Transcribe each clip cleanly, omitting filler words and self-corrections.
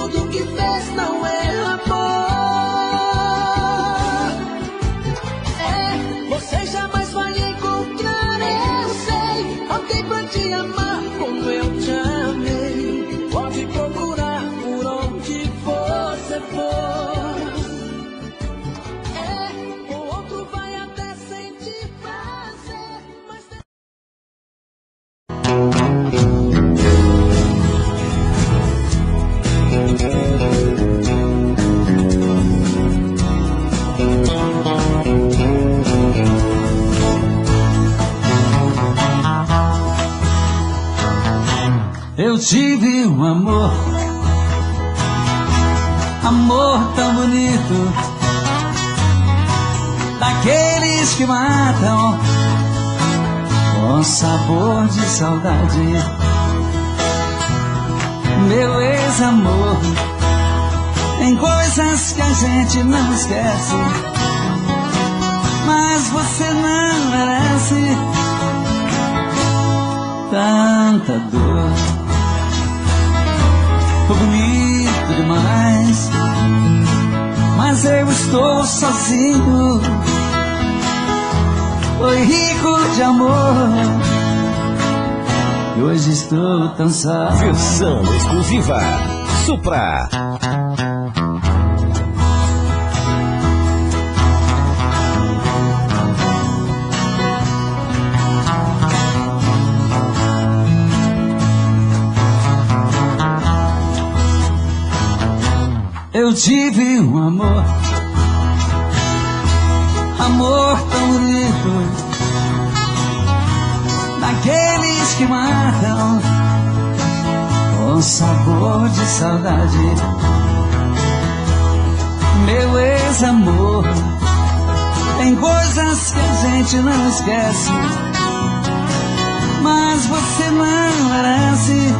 tudo que fez não é amor. Você jamais vai encontrar, eu sei, alguém pra te amar como eu te amei. Pode procurar por onde você for. O outro vai até sentir prazer, mas... Eu tive um amor, amor tão bonito, daqueles que matam com sabor de saudade. Meu ex-amor, tem coisas que a gente não esquece, mas você não merece tanta dor. Foi bonito demais, mas eu estou sozinho. Foi rico de amor e hoje estou tão só. Versão exclusiva Supra. Eu tive um amor, amor tão bonito, daqueles que matam com sabor de saudade. Meu ex-amor, tem coisas que a gente não esquece, mas você não merece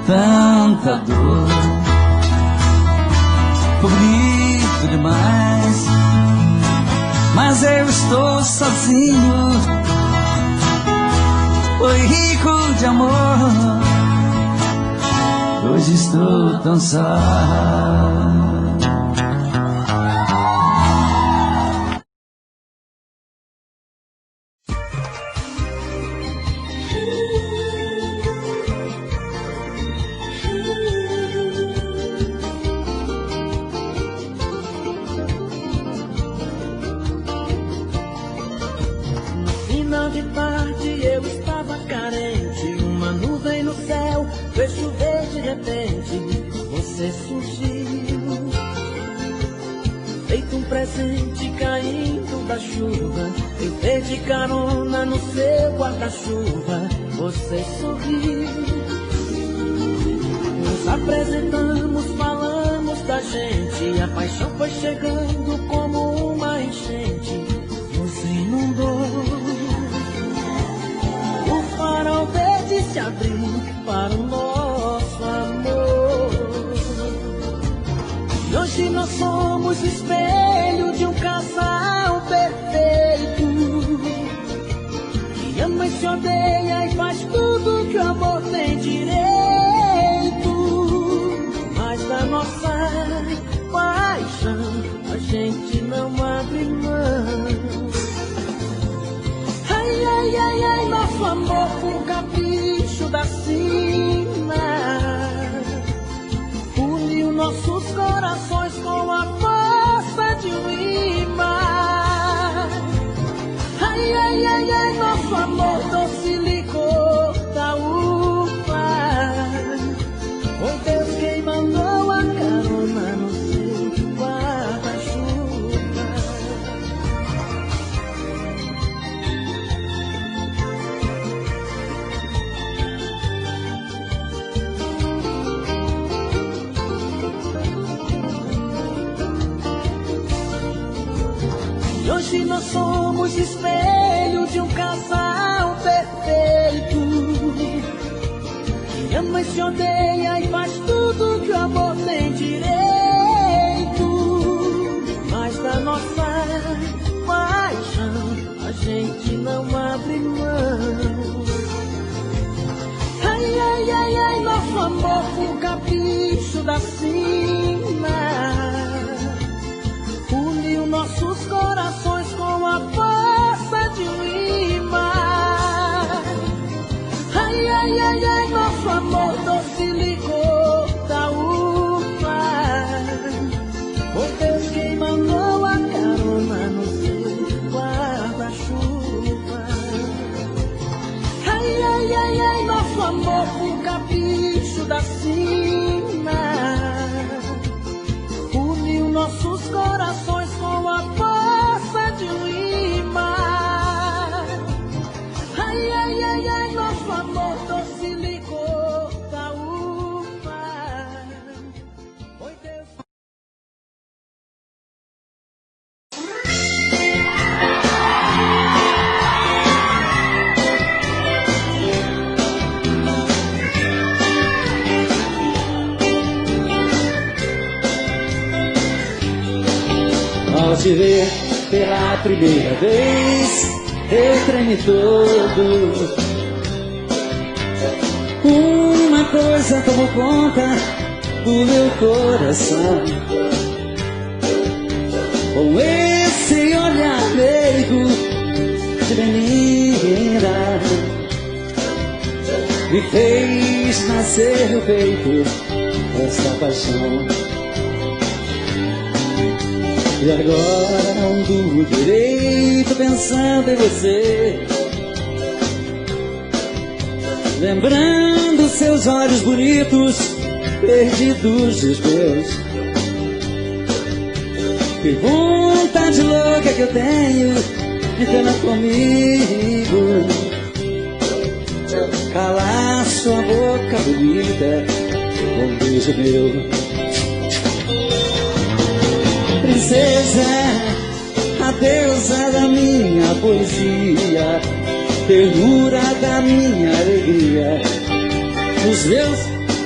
tanta dor. Foi bonito demais, mas eu estou sozinho. Foi rico de amor, hoje estou tão só. De tarde eu estava carente, uma nuvem no céu fez chover de repente. Você surgiu, feito um presente caindo da chuva. Eu perdi carona no seu guarda-chuva. Você sorriu, nos apresentamos, falamos da gente. A paixão foi chegando como uma enchente, nos inundou. O farol verde se abriu para o nosso amor. E hoje nós somos espelho de um casal perfeito, que ama e se odeia e faz tudo que o amor tem direito. Mas da nossa paixão a gente não abre mão. Ai, ai, ai, ai, nosso amor com capricho da sina uniu nossos corações com a força de um imã. Ai, ai, ai, ai, nosso amor doce licor da uva. Foi Deus quem mandou a carona no seu guarda-chuva. E hoje nós somos espelho de um casal perfeito, que ama e se odeia e faz tudo que o amor tem direito. Mas da nossa paixão a gente não abre mão. Ai, ai, ai, ai, nosso amor com capricho da sina uniu nossos corações com a força de um imã. Ai, ai, ai, ai, nosso amor doce licor da uva. Foi Deus quem mandou a carona no seu guarda-chuva. Ai, ai, ai, ai, nosso amor com capricho da sina uniu nossos corações com a força de um imã. Ai, ai, ai, ai, nosso amor doce licor da uva. Foi Deus. Ao te ver pela primeira vez, eu tremi todo. Uma coisa tomou conta do meu coração. Com esse olhar meigo de menina, me fez nascer no peito essa paixão. E agora não durmo direito pensando em você, lembrando seus olhos bonitos, perdidos dos meus. Que vontade louca que eu tenho de tê-la comigo, calar sua boca bonita com um beijo meu. Princesa, a deusa da minha poesia, ternura da minha alegria, nos meus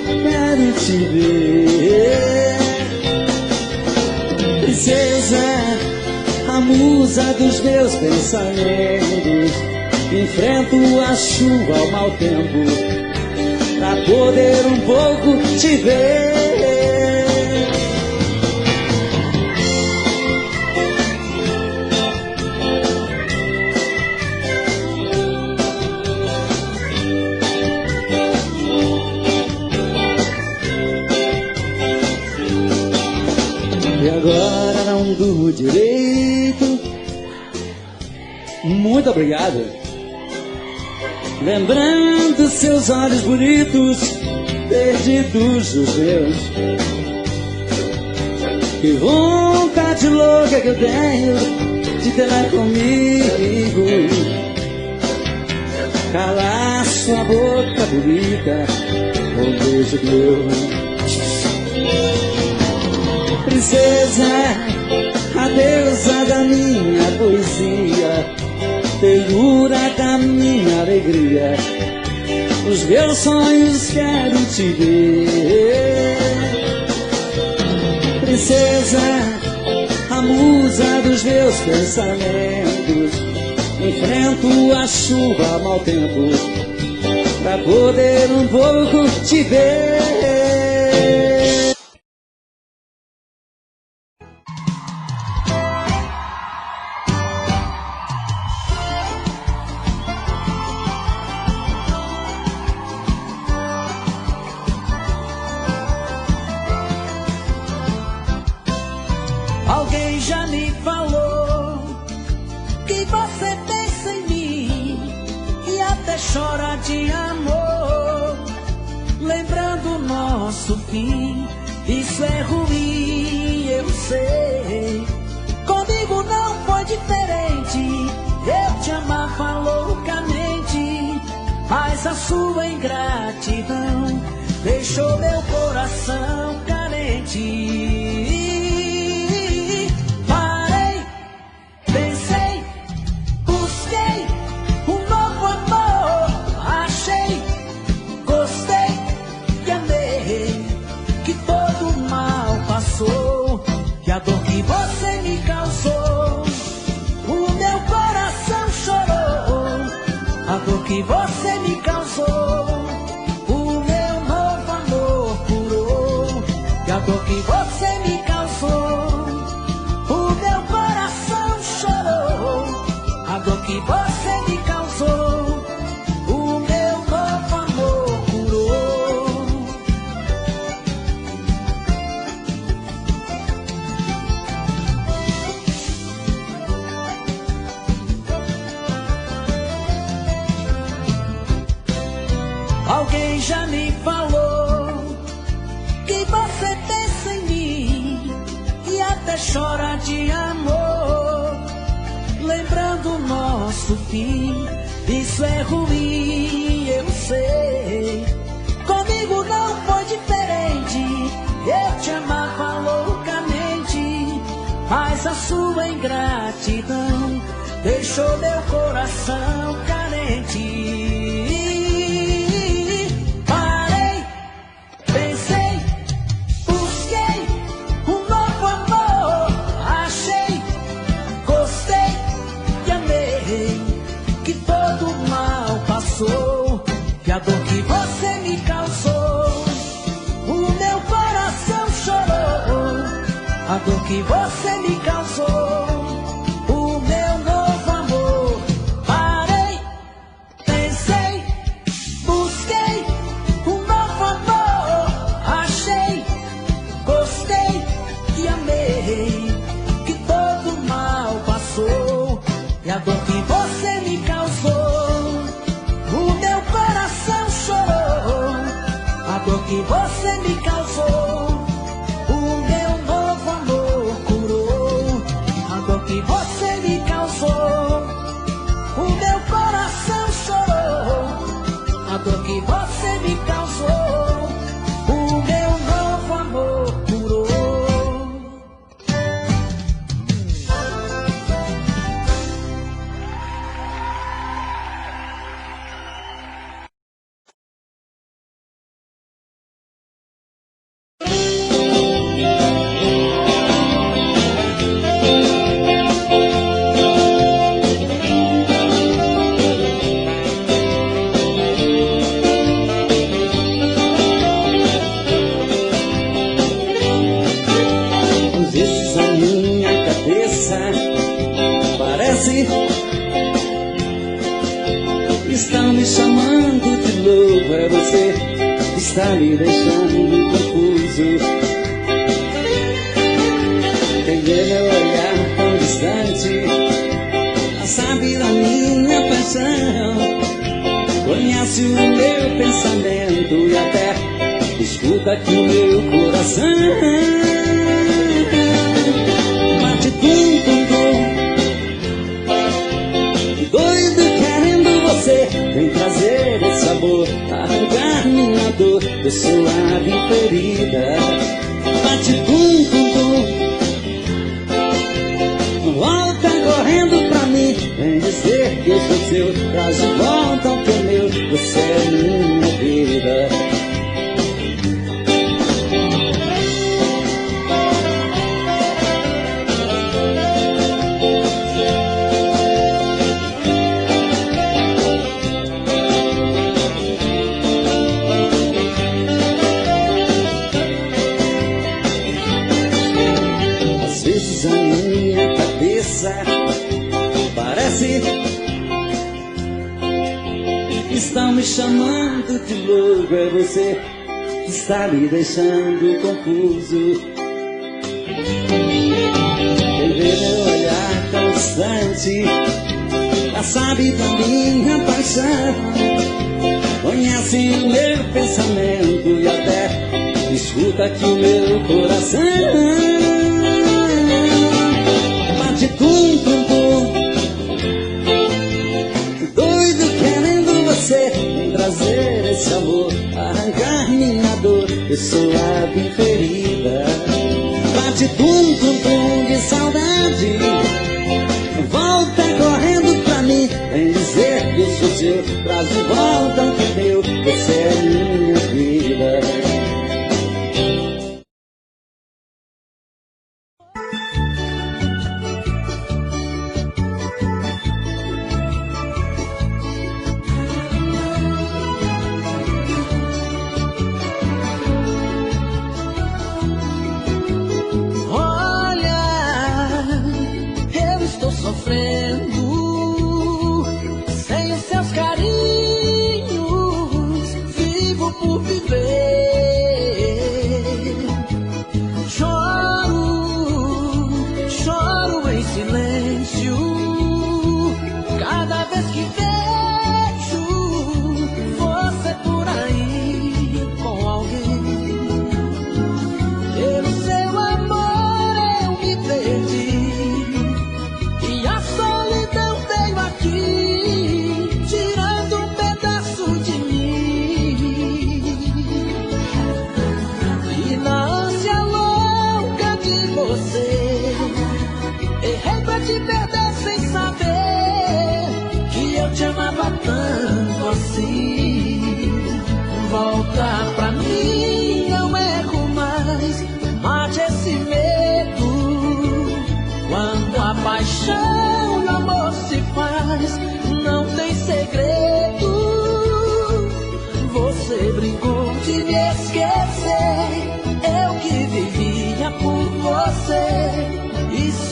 quero te ver. Princesa, a musa dos meus pensamentos, enfrento a chuva ao mau tempo, pra poder um pouco te ver. E agora não durmo direito. Muito obrigado. Lembrando seus olhos bonitos, perdidos os meus. Que vontade louca que eu tenho de tê-la comigo, calar sua boca bonita com um beijo meu. Princesa, a deusa da minha poesia, ternura da minha alegria, os meus sonhos quero te ver. Princesa, a musa dos meus pensamentos, enfrento a chuva ao mau tempo, pra poder um pouco te ver. Alguém já me falou que você pensa em mim e até chora de amor, lembrando o nosso fim. Isso é ruim, eu sei. Comigo não foi diferente. Eu te amava loucamente, mas a sua ingratidão deixou meu coração carente. Que a dor que você me causou, o meu coração chorou. A dor que você me causou, o meu novo amor curou. dor que você me causou, o meu coração chorou. A dor que você me causou, o meu novo amor curou. Alguém já me falou que você pensa em mim e até chora de amor, lembrando o nosso fim. Isso é ruim, eu sei. Comigo não foi diferente. Eu te amava loucamente, mas a sua ingratidão deixou meu coração carente. Que a dor que você me causou, o meu coração chorou. A dor que você me causou, o meu novo amor. Parei, pensei, busquei um novo amor. Achei, gostei e amei, que todo mal passou. E a dor que você me causou, o meu coração chorou. A dor que você me causou, o meu novo amor curou. A dor que você me causou, o meu coração chorou. A dor que você me causou, o meu novo amor curou. Estão me chamando de louco, é você que está me deixando confuso. Tem ver meu olhar tão distante, sabe da minha paixão, conhece o meu pensamento e até escuta aqui o meu coração. Bate tum tum tum, doido querendo você, vem trazer esse sabor, arrancar minha dor de suave ferida. Bate tum tum tum, volta correndo pra mim, vem dizer que eu sou seu, traz de volta o que é meu, você é minha vida. Parece que estão me chamando de louco, é você que está me deixando confuso. Quem vê meu olhar tão distante, já sabe da minha paixão, conhece o meu pensamento e até escuta aqui o meu coração. Bate tum tum tum, doido querendo você, vem trazer esse amor, arrancar minha dor de suave ferida. Bate tum tum tum de saudade, volta correndo pra mim, vem dizer que eu sou seu, traz de volta o que é meu, você é minha vida.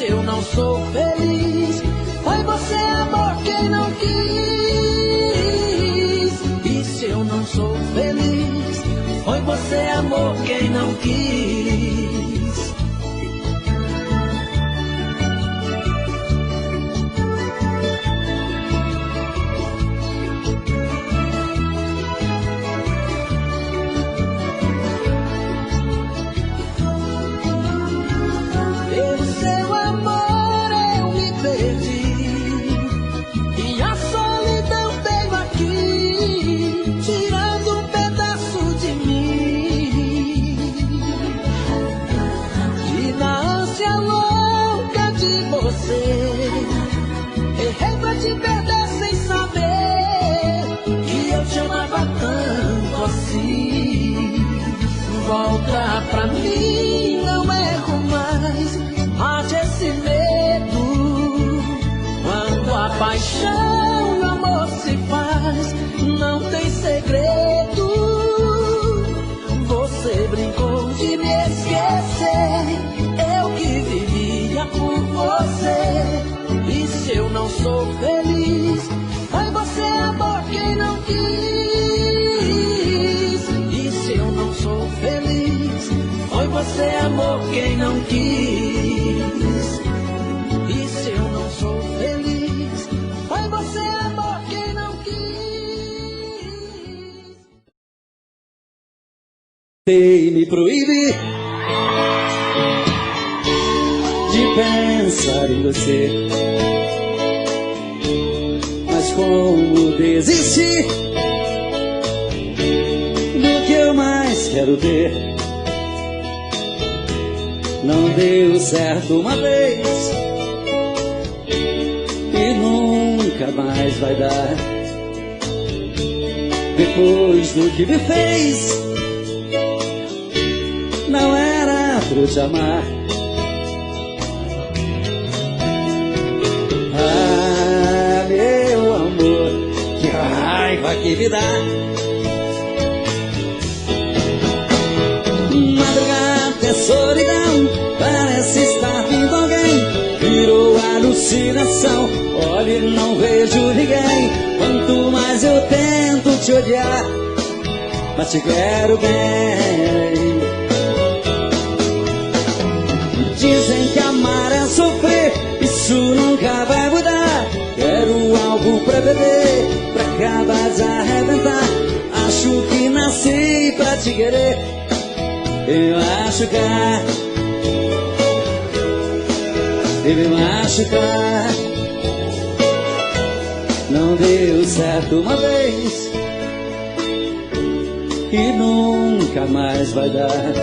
se eu não sou feliz? Foi você, amor, quem não quis. E se eu não sou feliz? Foi você, amor, quem não quis. Volta pra mim, não erro mais. Mate esse medo. Quando a paixão, o amor se faz, não tem segredo. Você brincou de me esquecer, eu que vivia por você. E se eu não sou feliz? Foi você, amor, quem não quis. Feliz, foi você, amor, quem não quis. E se eu não sou feliz, foi você, amor, quem não quis. Tentei me proibir de pensar em você, mas como desistir do que eu mais quero ter? Não deu certo uma vez e nunca mais vai dar. Depois do que me fez, não era pra eu te amar. Ah, meu amor, que raiva que me dá. Madrugada é solidão, parece estar vindo alguém. Virou alucinação, olha e não vejo ninguém. Quanto mais eu tento te odiar, mas te quero bem. Dizem que amar é sofrer, isso nunca vai mudar. Quero algo pra beber, pra acabar de arrebentar. Acho que nasci pra te querer e me machucar, e me machucar. Não deu certo uma vez e nunca mais vai dar.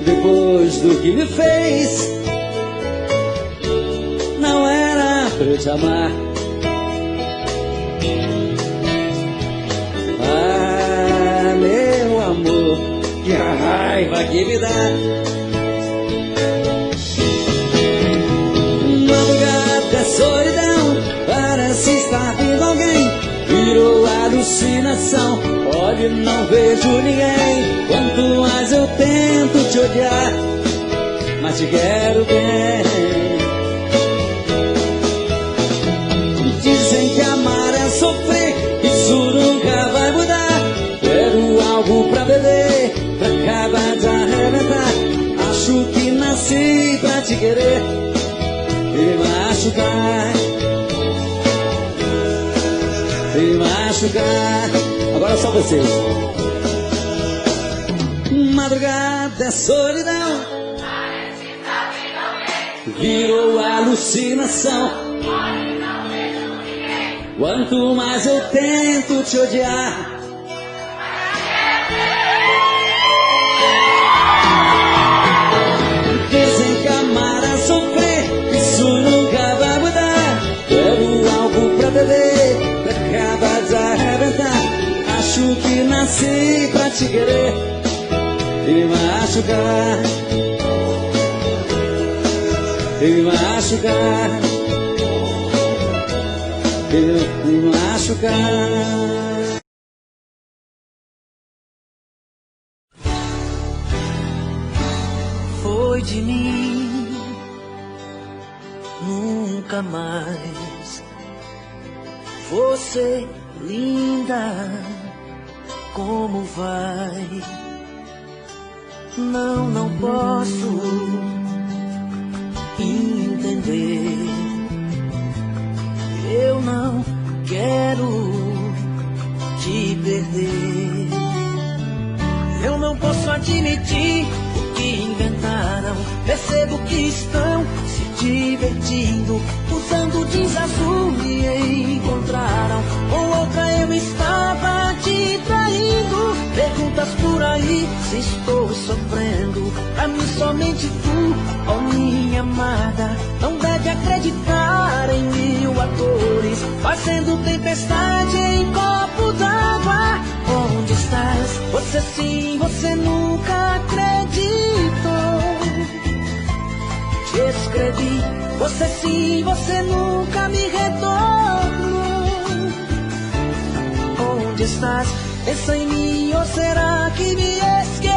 Depois do que me fez, não era pra eu te amar. Ah, meu amor, que raiva que me dá. Madrugada é solidão, parece estar vindo alguém. Virou alucinação, olha e não vejo ninguém. Quanto mais eu tento te odiar, mas te quero bem. Dizem que amar é sofrer, isso nunca vai mudar. Quero algo pra beber, pra acabar de arrebentar. Acho que nasci pra te querer e me machucar, e me machucar. Agora só vocês. Madrugada é solidão, virou alucinação. Quanto mais eu tento te odiar, dizem que amar é sofrer, isso nunca vai mudar. Quero algo pra beber, pra acabar de arrebentar. Acho que nasci pra te querer e me machucar, e me machucar, e me machucar. Foi de mim nunca mais. Você, linda, como vai? Não posso entender. Eu não quero te perder. Eu não posso admitir o que inventaram. Percebo que estão se divertindo, usando jeans azul me encontraram. Com outra eu estava te traindo. Perguntas por aí se estou sofrendo. Pra mim somente tu, ó minha amada, não deve acreditar em mil atores, fazendo tempestade em copo d'água. Onde estás? Você sim, você nunca acreditou. Te escrevi, você sim, você nunca me retornou. Onde estás? Pensa em mim ou será que me esqueceu?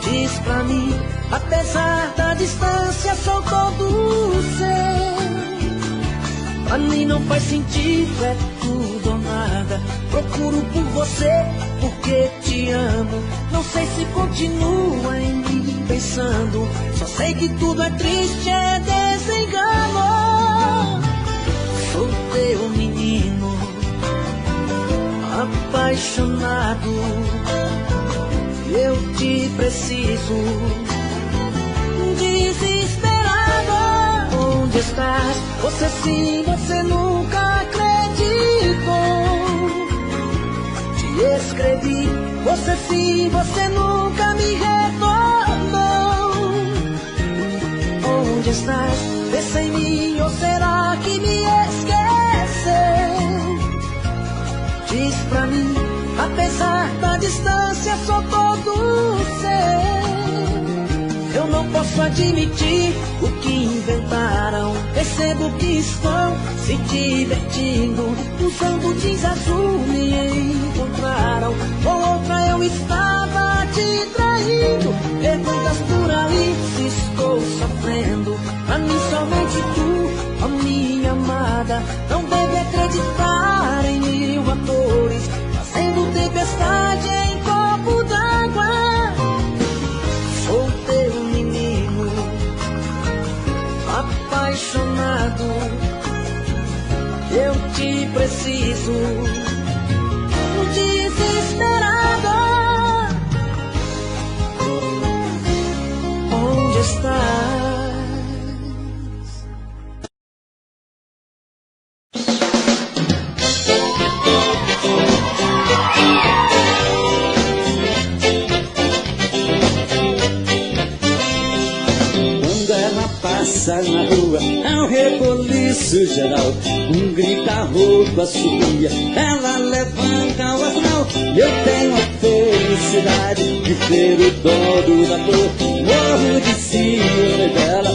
Diz pra mim, apesar da distância sou todo seu. Pra mim não faz sentido, é tudo ou nada. Procuro por você porque te amo. Não sei se continua em mim pensando. Só sei que tudo é triste, é desengano. Sou teu menino apaixonado, eu te preciso, desesperado. Onde estás? Você sim, você nunca acreditou. Te escrevi, você sim, você nunca me retornou. Onde estás? Pensa em mim ou será que me esqueceu? Diz pra mim, apesar da distância sou todo seu. Eu não posso admitir o que inventaram. Percebo que estão se divertindo, usando jeans azul me encontraram. Com outra eu estava te traindo. Perguntas por aí se estou sofrendo. Pra mim somente tu, a minha amada, não deve acreditar em mil atores, fazendo tempestade em copo d'água. Sou teu menino apaixonado, eu te preciso, desesperado. Onde estás? Passa na rua, é um reboliço geral, um grita-roupa assobia, ela levanta o astral. Eu tenho a felicidade de ser o dono da dor, morro de ciúme dela.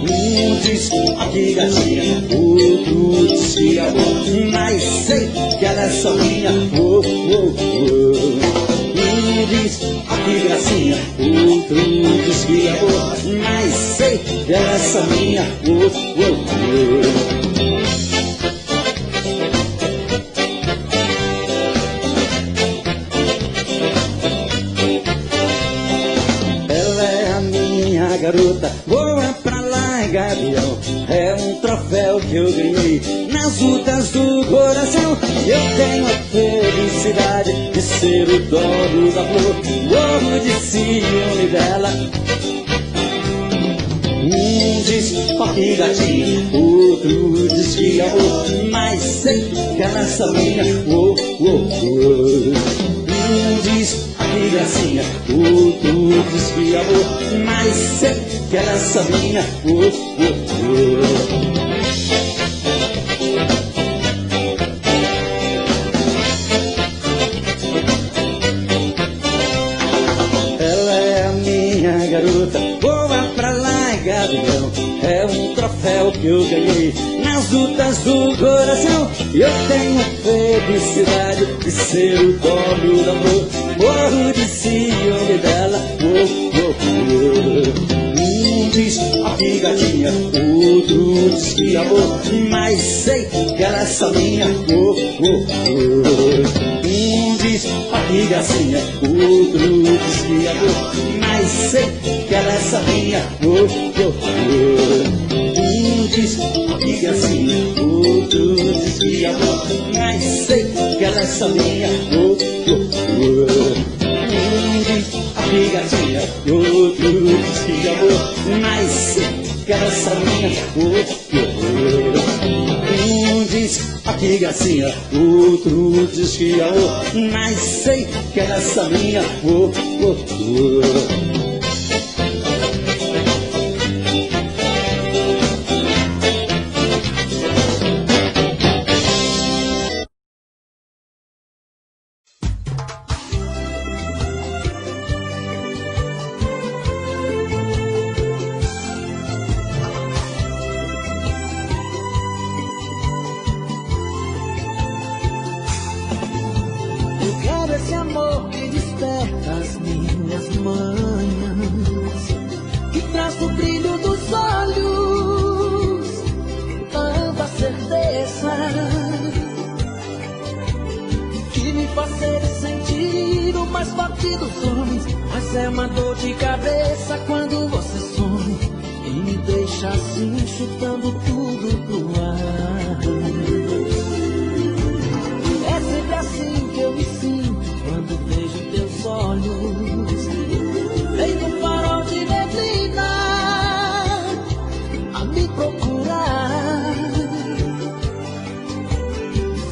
Um diz que gatinha, outro diz que amor, mas sei que ela é só minha. Um diz que gracinha, outro diz que amor, mas sei que ela é só minha. Ela é a minha garota, voa pra lá, gavião. É um troféu que eu ganhei nas lutas do coração. Eu tenho a felicidade de ser o dono da flor, morro de ciúme dela. Um diz que gatinha, outro diz que amor, mas sei que ela é só minha. Um diz que gracinha, outro diz que amor, mas sei que ela é só minha. Ela é a minha garota, voa pra lá, gavião. É um troféu que eu ganhei nas lutas do coração. Eu tenho a felicidade de ser o dono da flor, morro de ciúme dela. diz aqui gatinha, outro diz que amor, mas sei que ela é só minha. Um diz aqui gatinha, outro diz que amor, mas sei que ela é só minha. Um diz aqui gatinha, outro diz que amor, mas sei que ela é só minha. Aqui gatinha, outro diz que amor, mas sei que ela é só minha. Um diz aqui gatinha, outro diz que amor, mas sei que ela é só minha. Esse amor que desperta as minhas manhãs, que traz o brilho dos olhos tanta certeza, que me faz ser e sentir o mais forte dos sonhos. Mas é uma dor de cabeça quando você some e me deixa assim, chutando tudo pro ar. É sempre assim que eu me sinto quando vejo teus olhos, feito um farol de neblina a me procurar,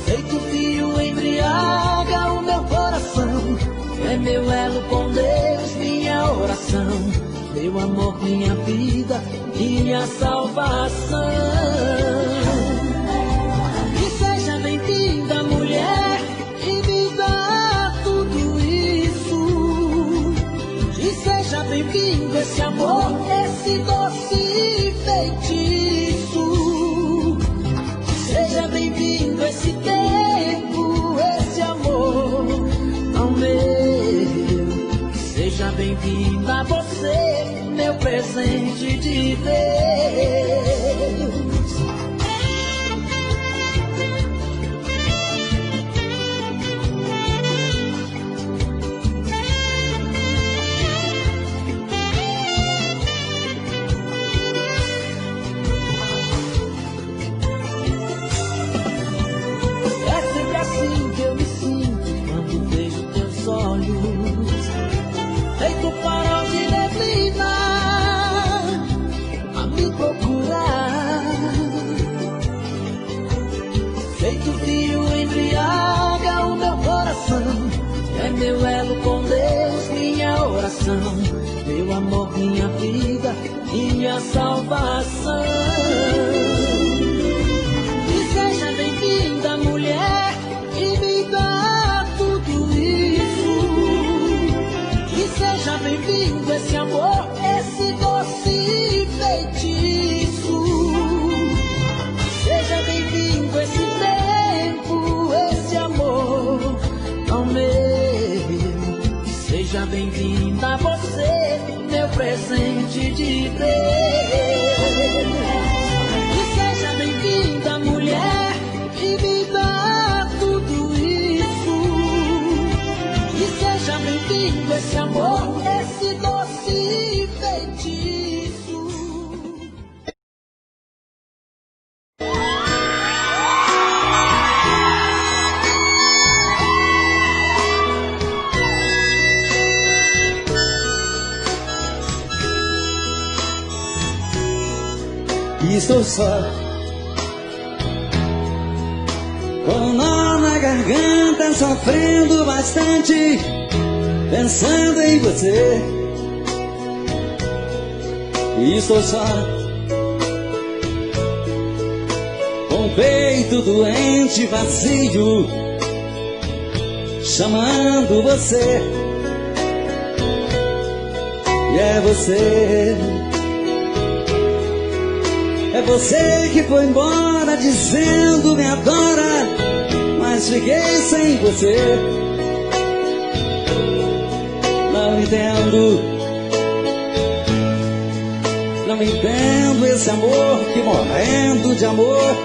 feito fio embriaga o meu coração. É meu elo com Deus, minha oração, meu amor, minha vida, minha salvação. E seja bem-vinda, mulher, e me dá tudo isso. E seja bem-vindo esse amor, esse doce feitiço. Seja bem-vindo esse tempo, esse amor tão meu. Seja bem-vinda você, meu presente de Deus. Feito farol de neblina a me procurar, feito fio embriaga o meu coração. É meu elo com Deus, minha oração, meu amor, minha vida, minha salvação. E seja bem-vinda, mulher, e me dá tudo isso. Seja bem-vindo esse amor, esse doce feitiço. Seja bem-vindo esse tempo, esse amor tão meu. Seja bem-vinda você, meu presente de Deus. E seja bem-vinda, mulher, e me dá tudo isso. E seja bem-vindo esse amor, esse doce feitiço. E estou só, com um nó na garganta, sofrendo bastante, pensando em você. E estou só, com o peito doente, vazio, chamando você. E é você, é você que foi embora dizendo me adora, mas fiquei sem você. Não entendo entendo esse amor que morrendo de amor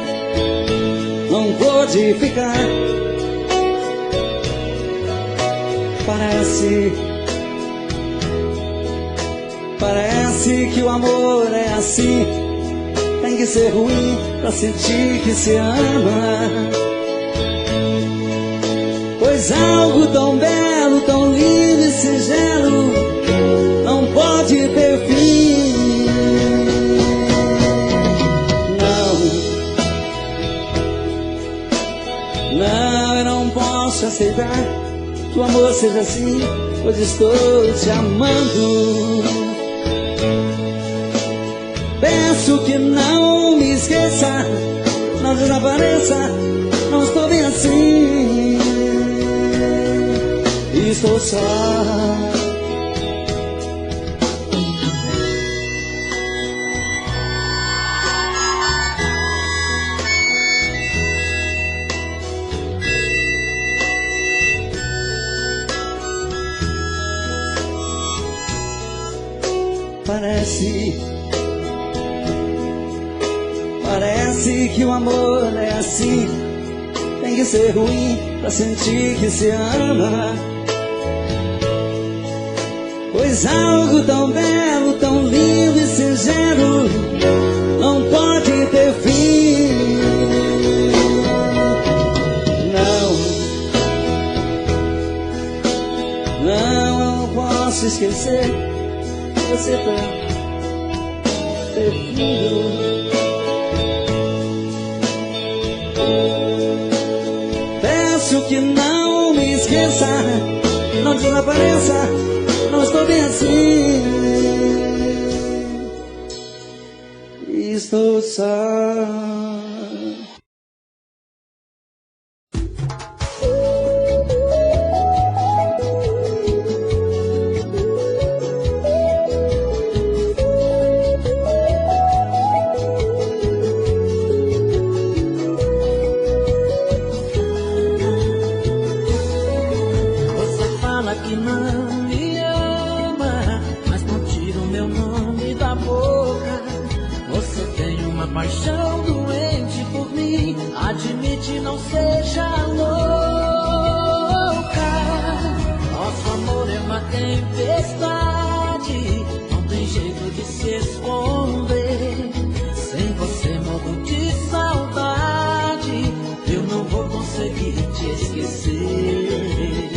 não pôde ficar. Parece que o amor é assim, tem que ser ruim pra sentir que se ama. Pois algo tão belo, tão lindo e singelo não pode ter fim. Não, eu não posso aceitar que o amor seja assim, pois estou te amando. Peço que não me esqueça, não desapareça, não estou bem assim. Estou só. Parece que o amor é assim, tem que ser ruim pra sentir que se ama. Pois algo tão belo, tão lindo e singelo não pode ter fim. Não posso esquecer você tá perfeito. Peço que não me esqueça, não desapareça, não estou bem assim. Estou só. Admite, não seja louca. Nosso amor é uma tempestade, não tem jeito de se esconder. Sem você morro de saudade, eu não vou conseguir te esquecer.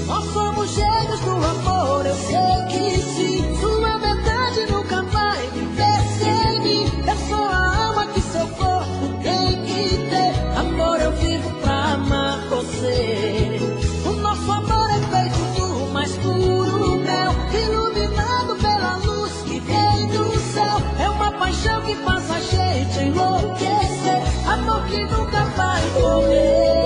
Nós somos gêmeos do amor, eu sei que sim. Sua metade nunca vai viver sem mim. Eu sou a alma que seu corpo tem que ter. Amor, eu vivo pra amar você. O nosso amor é feito do mais puro mel, iluminado pela luz que vem do céu. É uma paixão que faz a gente enlouquecer. Amor que nunca vai morrer.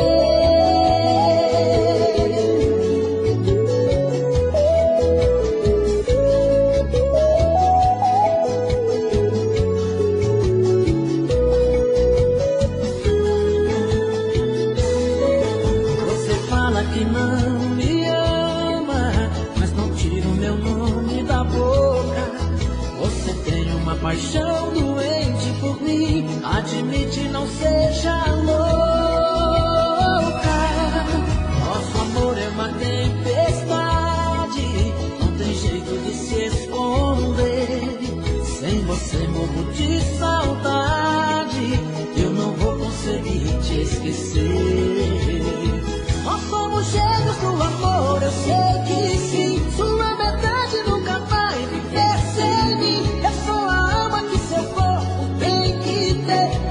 Paixão doente por mim, admite, não seja louca. Nosso amor é uma tempestade, não tem jeito de se esconder. Sem você morro de saudade, eu não vou conseguir te esquecer. Nós somos gêmeos do amor, eu sei que sim. Sua metade nunca vai viver sem mim.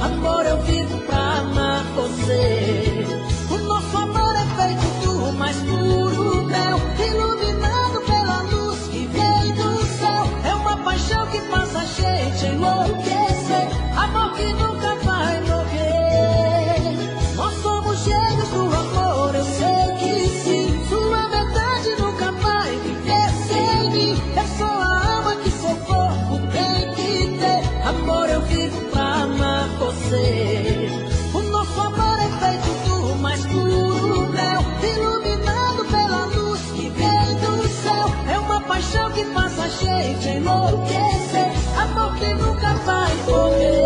Amor, eu vivo pra amar você. O nosso amor é feito do mais puro mel, iluminado pela luz que vem do céu. É uma paixão que faz a gente enlouquecer. Amor que nunca vai morrer. Nós somos gêmeos do amor, eu sei que sim. Sua metade nunca vai viver sem mim. Eu sou a alma que seu corpo tem que ter. Amor, eu vivo pra amar você. O nosso amor é feito do mais puro mel, iluminado pela luz que vem do céu. É uma paixão que faz a gente enlouquecer. amor que nunca vai morrer.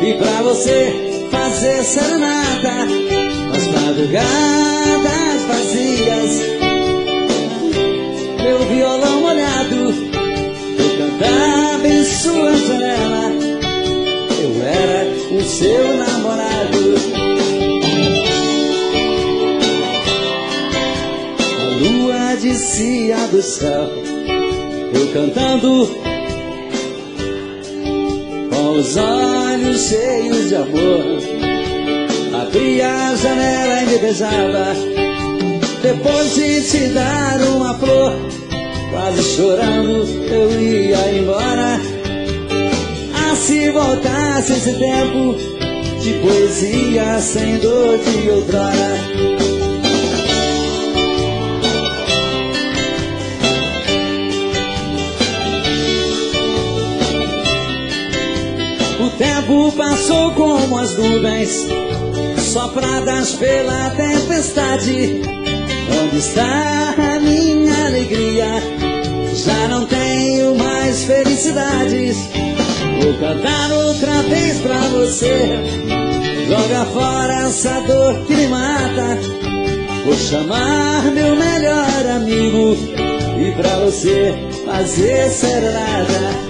E pra você fazer serenata nas madrugadas vazias, meu violão molhado, eu cantava em sua janela. Eu era o seu namorado. A lua descia do céu, eu cantando com os olhos cheios de amor. Abria a janela e me beijava, depois de te dar uma flor. Quase chorando eu ia embora. Ah, se voltasse esse tempo de poesia sem dor de outrora. O tempo passou como as nuvens sopradas pela tempestade. Onde está a minha alegria? Já não tenho mais felicidades. Vou cantar outra vez pra você. Joga fora essa dor que me mata. Vou chamar meu melhor amigo e pra você fazer serenata.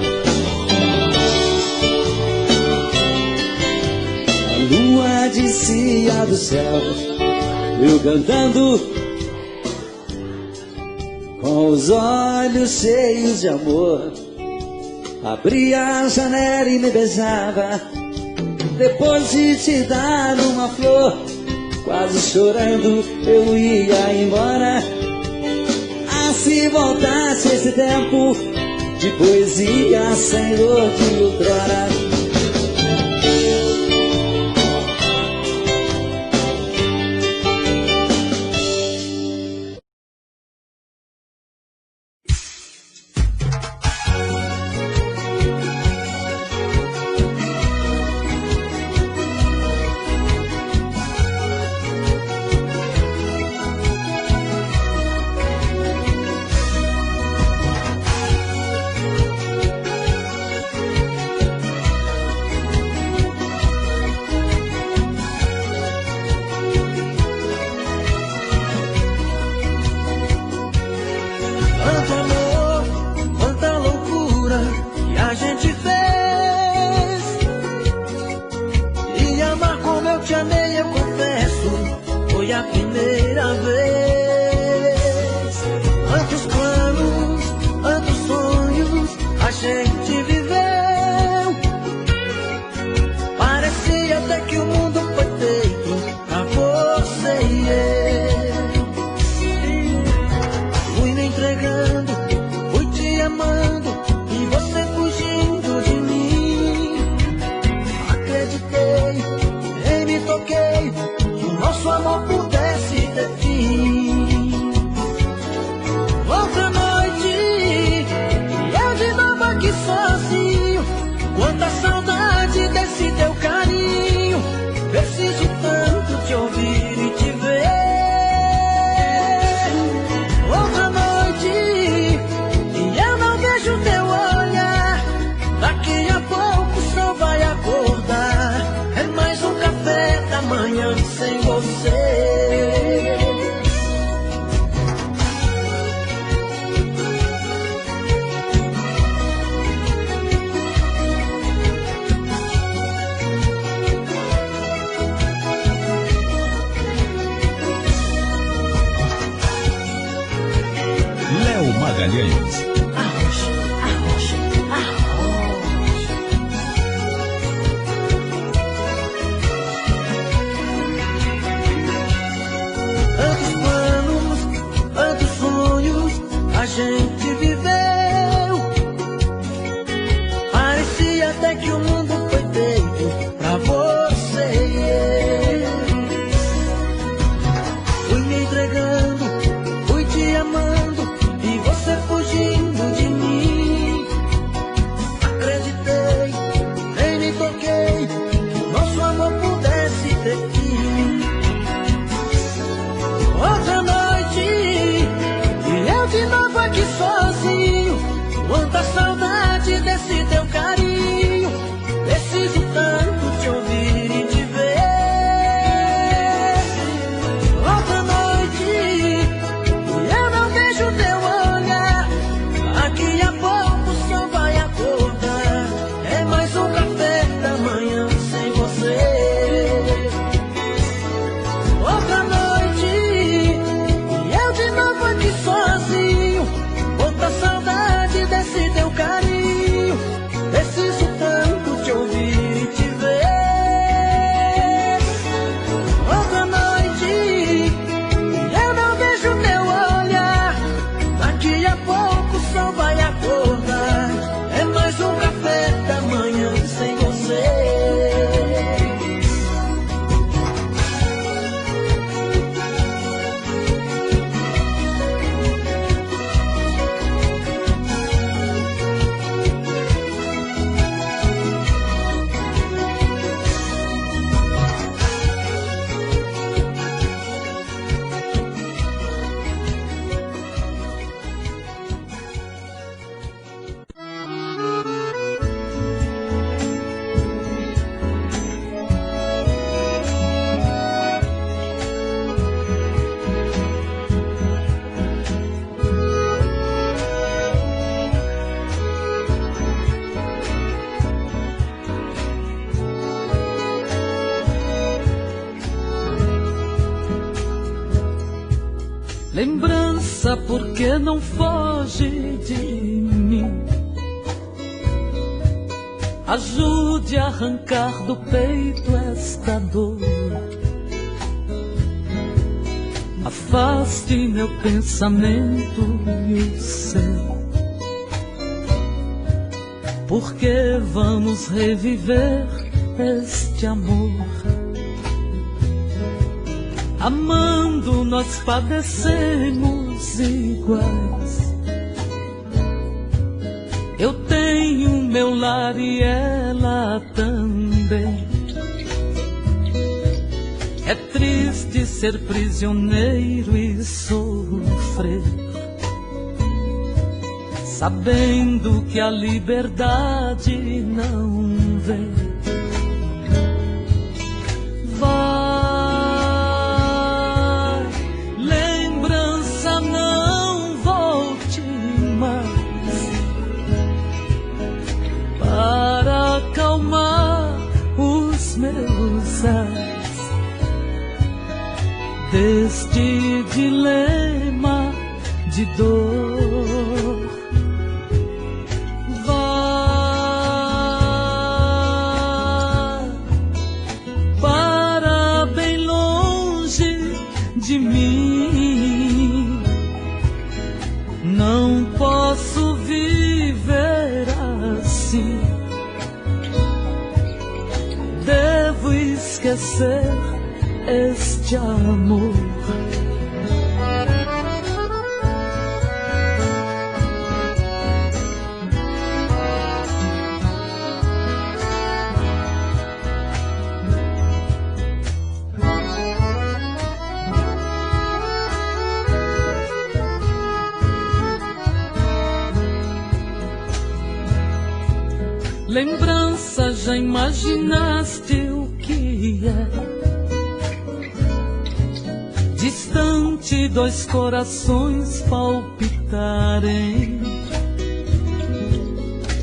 A lua descia do céu, eu cantando com os olhos cheios de amor. Abria a janela e me beijava, depois de te dar uma flor. Quase chorando eu ia embora. Ah, se voltasse esse tempo de poesia sem dor de outrora. Tantos planos, tantos sonhos a gente viveu. Lembrança, por que não foge de mim? Ajude a arrancar do peito esta dor. Afaste meu pensamento e o seu. Porque vamos reviver este amor. Amando nós padecemos iguais. Eu tenho meu lar e ela também. É triste ser prisioneiro e sofrer, sabendo que a liberdade não vem. Vai, lembrança, não volte mais, para acalmar os meus ais deste dilema de dor. Vai para bem longe de mim. Não posso viver assim. Devo esquecer este amor. Lembrança, já imaginaste o que é? Distante, dois corações palpitarem,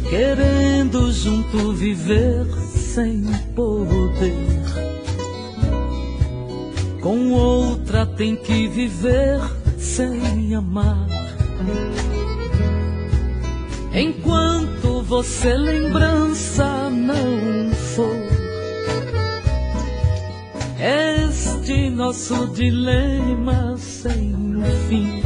querendo junto viver sem poder. Com outra tem que viver sem amar. Enquanto você lembrança não for, este nosso dilema sem fim.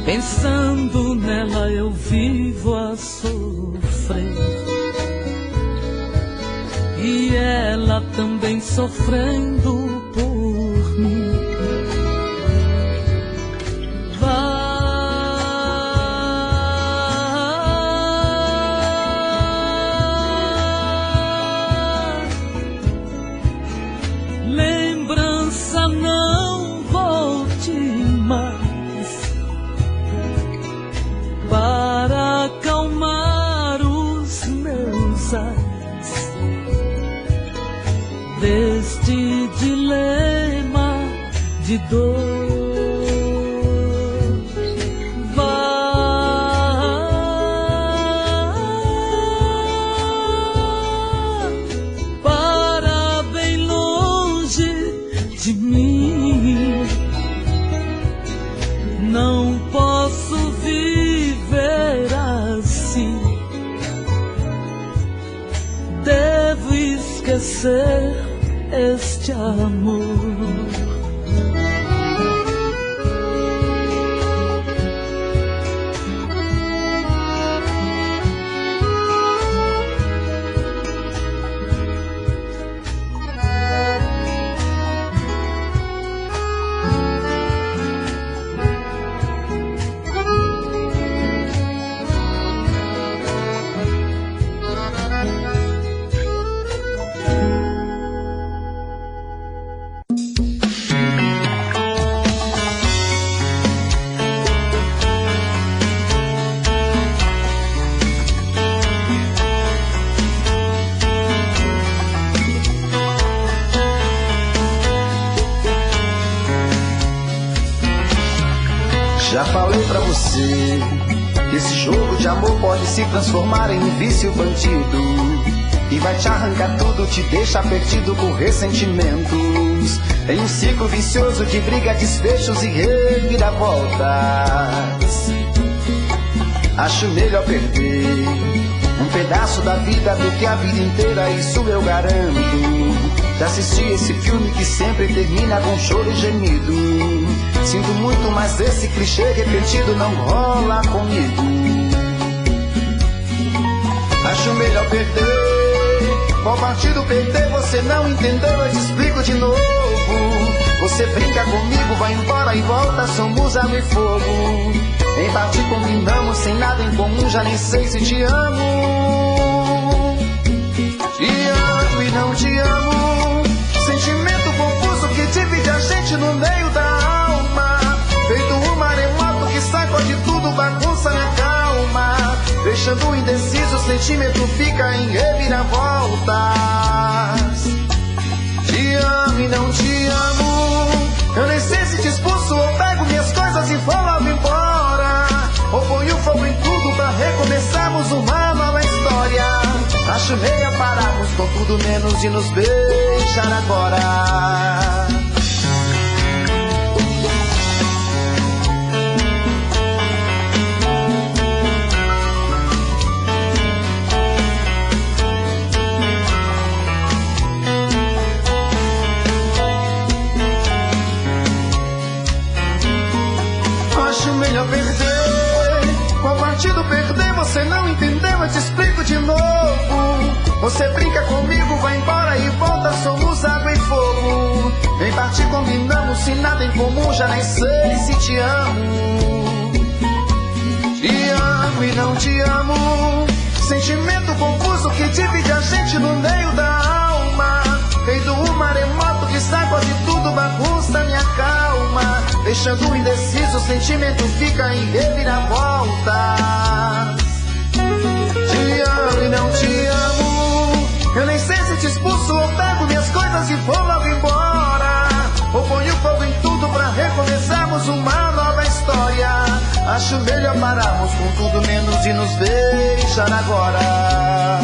Pensando nela eu vivo a sofrer, e ela também sofrendo por mim. Lembrança, não volte mais, para acalmar os meus ais deste dilema de dor. De mim, não posso viver assim. Devo esquecer este amor. Já falei pra você, esse jogo de amor pode se transformar em um vício bandido. e vai te arrancar tudo, te deixa perdido por ressentimentos. Em um ciclo vicioso de briga, desfechos e reviravoltas. Acho melhor perder um pedaço da vida do que a vida inteira, isso eu garanto. Já assisti esse filme que sempre termina com choro e gemido. Sinto muito, mas esse clichê repetido não rola comigo. Acho melhor perder. Qual partido perder? Você não entendeu, eu te explico de novo. Você brinca comigo, vai embora e volta, somos água e fogo. Em parte combinamos, sem nada em comum, já nem sei se te amo. Te amo e não te amo. Sentimento confuso que divide a gente no meio da alma. Feito um maremoto que sacode tudo, bagunça minha calma. Deixando indeciso, o sentimento fica em reviravoltas. Te amo e não te amo. Eu nem sei se te expulso ou pego minhas coisas e vou logo embora. Ou ponho fogo em tudo pra recomeçarmos uma nova história. Acho meia pararmos com tudo menos de nos beijar agora. Acho melhor perder. Qual partido perder? Você não entendeu, eu te explico de novo. Você brinca comigo, vai embora e volta, somos água e fogo. Em parte combinamos, se nada em comum, já nem sei se te amo. Te amo e não te amo. Sentimento confuso que divide a gente no meio da alma. Feito um maremoto que sacode tudo, bagunça minha calma. Deixando indeciso, o sentimento fica em reviravoltas. Te amo e não te amo. Eu nem sei se te expulso ou pego minhas coisas e vou logo embora. Ou ponho fogo em tudo pra recomeçarmos uma nova história. Acho melhor pararmos com tudo menos de nos beijar agora.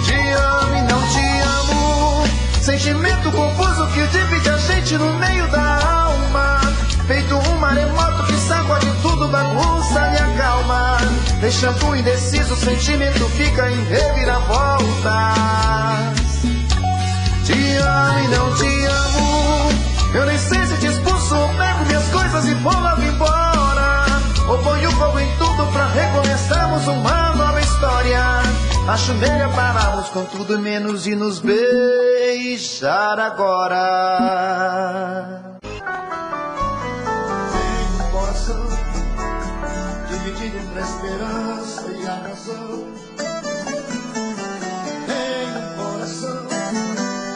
Te amo e não te amo. Sentimento confuso que divide a gente no meio da alma. Feito um maremoto que sacode tudo, bagunça minha calma. Deixando indeciso, o sentimento fica em reviravoltas. Te amo e não te amo. Eu nem sei se te expulso ou pego minhas coisas e vou logo embora. Ou ponho fogo em tudo pra recomeçarmos uma nova história. Acho melhor pararmos com tudo menos de nos beijar agora. Dividido entre a esperança e a razão. Tem um coração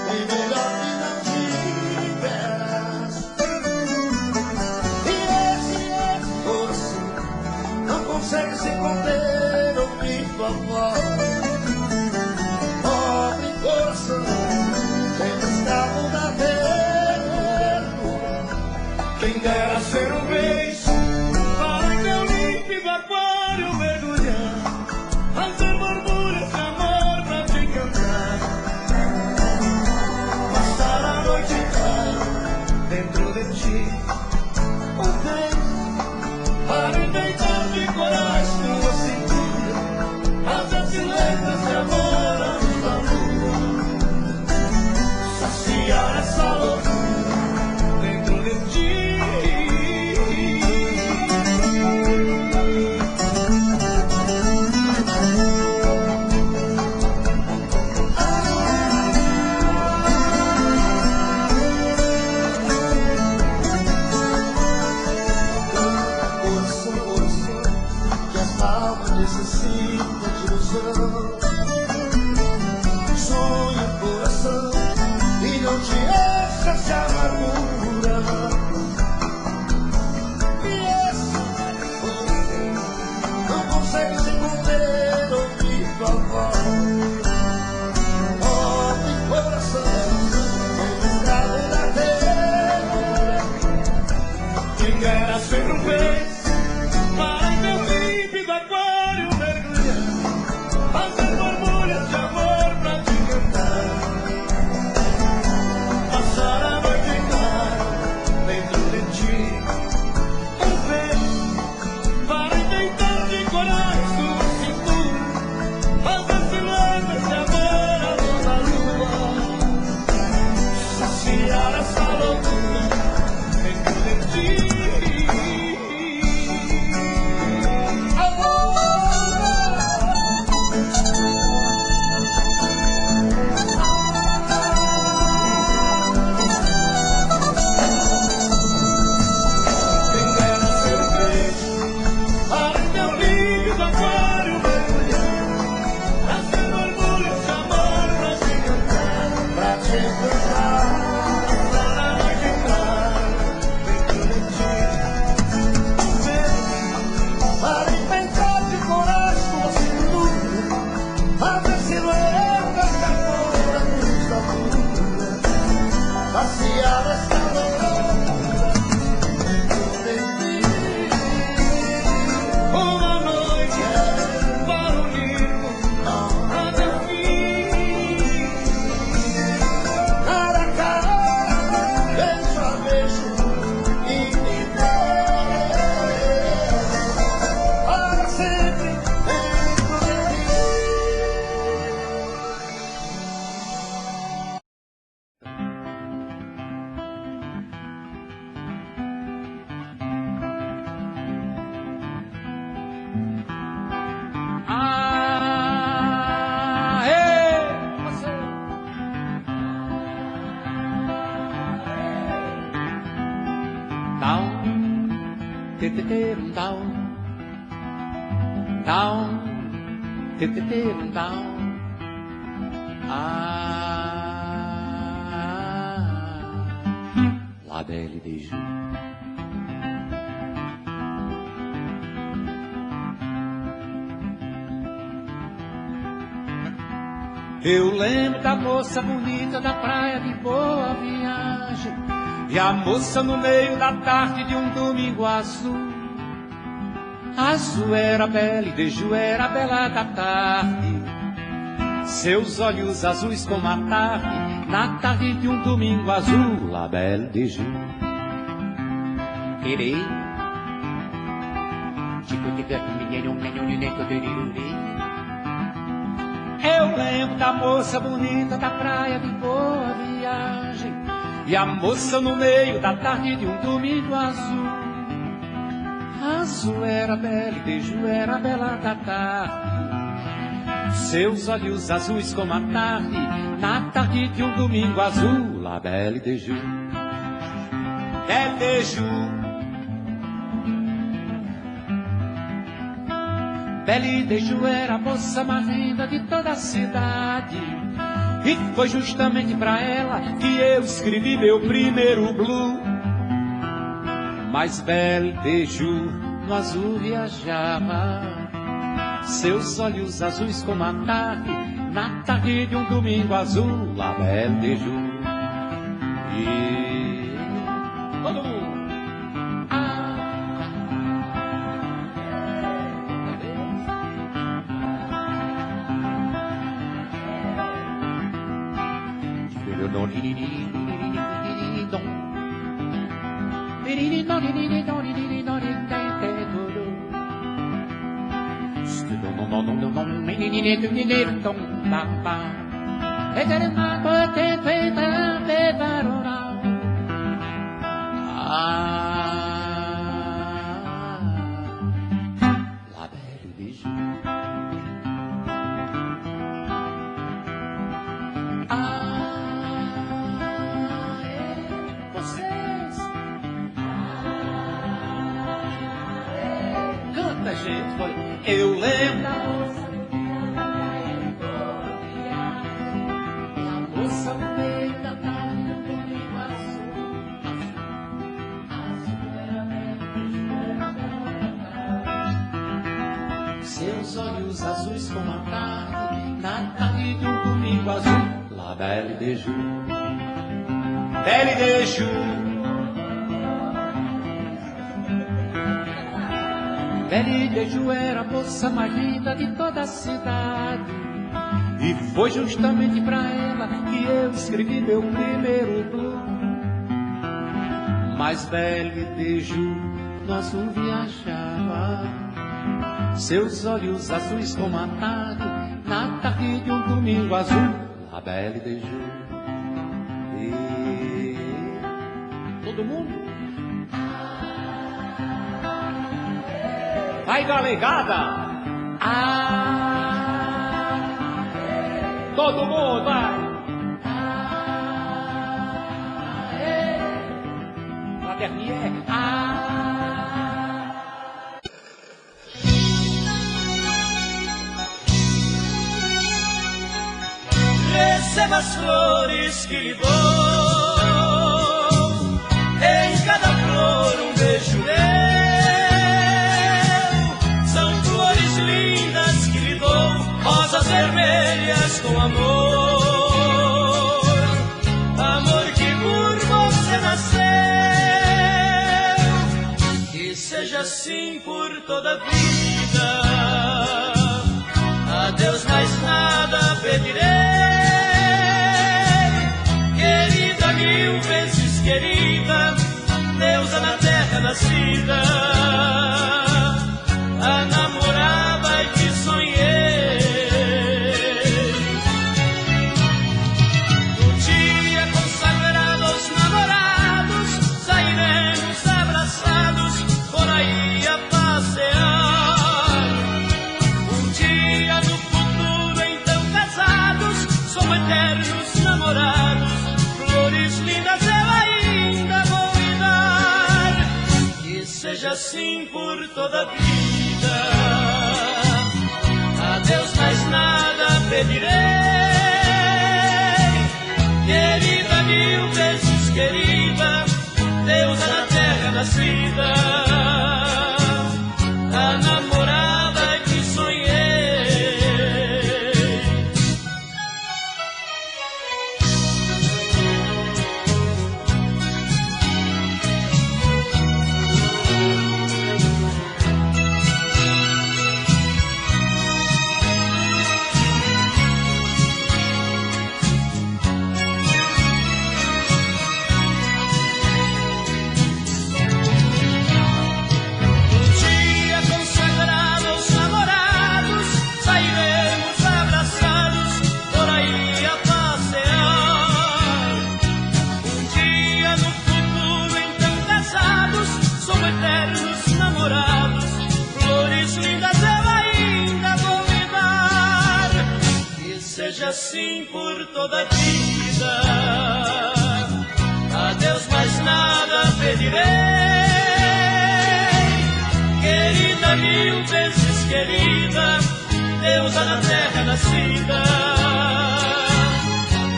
bem melhor que não tiveras. E esse coração não consegue se conter, ouvir tua voz. Pobre coração, sempre escravo da ternura. Quem dera ser um beijo aquário mergulhar, fazer murmúrios de amor pra te cantar. Passar a noite inteira dentro de ti, um beijo para enfeitar de corais tua cintura, fazer silêncios de amor antes da lua, saciar essa loucura dentro de ti. down, down, down. La Belle des Jours. Eu lembro da moça bonita da praia de Boa Viagem, e a moça no meio da tarde de um domingo azul. Azul era a Belle de Joux, era a bela da tarde, seus olhos azuis como a tarde, na tarde de um domingo azul. La Belle de Joux. Eu lembro da moça bonita da praia de Boa Viagem, e a moça no meio da tarde de um domingo azul. Azul era a Belle de Joux, era a bela da tarde, seus olhos azuis como a tarde, na tarde de um domingo azul. La Belle de Joux. Belle de Joux. Belle de Joux era a moça mais linda de toda a cidade, e foi justamente pra ela que eu escrevi meu primeiro blue. Mas Belle de Joux no azul viajava, seus olhos azuis como a tarde, na tarde de um domingo azul. La Belle de Joux. E todo mundo. La Belle de Joux. Vocês. Canta, gente. Eu lembro da moça no meio da tarde do domingo azul. Azul era Belle de Joux, era a bela da tarde, seus olhos azuis como a tarde, na tarde de um domingo azul. La Belle de Joux. Belle de Joux. Belle de Joux era a moça mais linda de toda a cidade, e foi justamente pra ela que eu escrevi meu primeiro blue. Mas Belle de Joux no azul viajava, seus olhos azuis como a tarde, na tarde de um domingo azul. La Belle de Joux. E todo mundo vai galegada. Todo mundo vai. La dernière. Receba as flores que lhe dou, em cada flor um beijo meu. São flores lindas que lhe dou, rosas vermelhas com amor, amor que por você nasceu. Que seja assim por toda a vida, a Deus mais nada pedirei. Querida, mil vezes querida, deusa na terra nascida, a namorada que sonhei. No dia consagrado aos namorados, sairemos abraçados por aí a passear. Um dia no futuro, então casados, somos eternos namorados. Flores lindas eu ainda vou lhe dar. Que seja seja assim por toda a vida. A Deus mais nada pedirei, querida, mil vezes querida, deusa na terra nascida, a namorada que sonhei. Assim por toda a vida, a Deus mais nada pedirei, querida, mil vezes querida, deusa na terra nascida,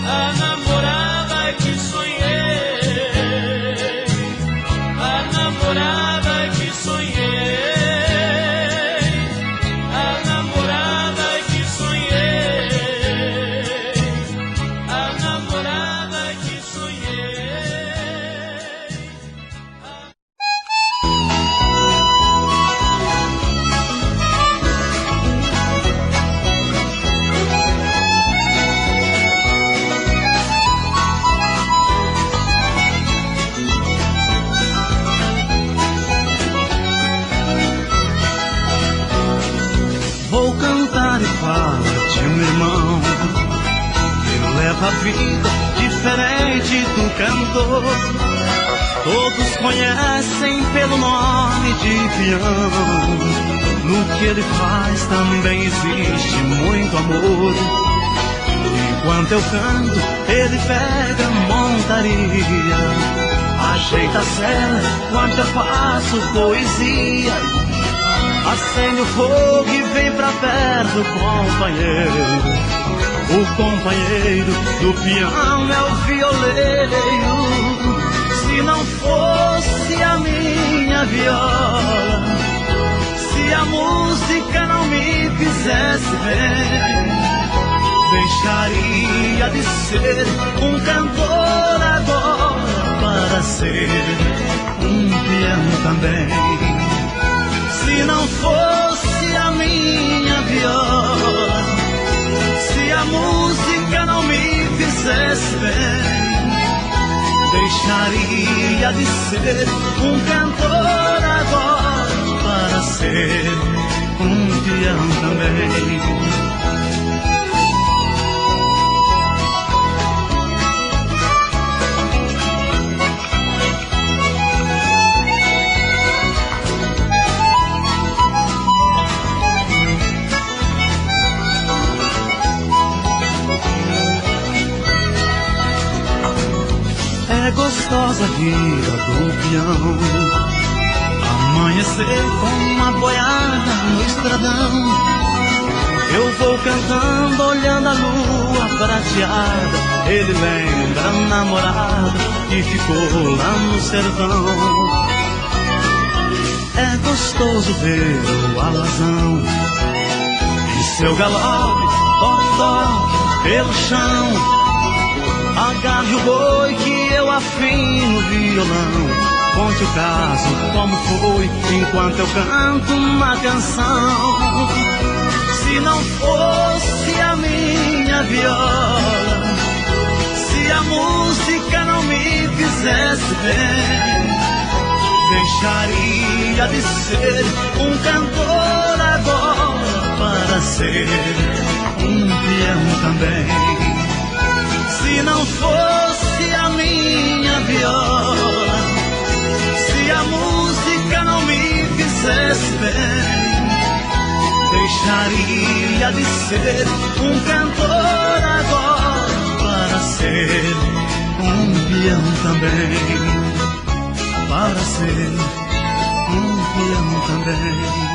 a namorada que sonhei, a namorada que sonhei. A vida diferente do cantor, todos conhecem pelo nome de peão. No que ele faz também existe muito amor. Enquanto eu canto, ele pega montaria, ajeita a cela enquanto eu faço poesia. Acende o fogo e vem pra perto, companheiro. O companheiro do peão é o violeiro. Se não fosse a minha viola, se a música não me fizesse bem, deixaria de ser um cantor agora para ser um peão também. Se não fosse a minha viola, se a música não me fizesse bem, deixaria de ser um cantor agora para ser um peão também. É gostosa a vida do peão, amanhecer com uma boiada no estradão. Eu vou cantando, olhando a lua prateada. Ele lembra a namorada que ficou lá no sertão. É gostoso ver o alazão e seu galope, toque pelo chão. Agarre o boi que eu afino o violão. Conte o caso, como foi, enquanto eu canto uma canção. Se não fosse a minha viola, se a música não me fizesse bem, deixaria de ser um cantor agora para ser um peão também. Se não fosse a minha viola, se a música não me fizesse bem, deixaria de ser um cantor agora para ser um peão também. Para ser um peão também.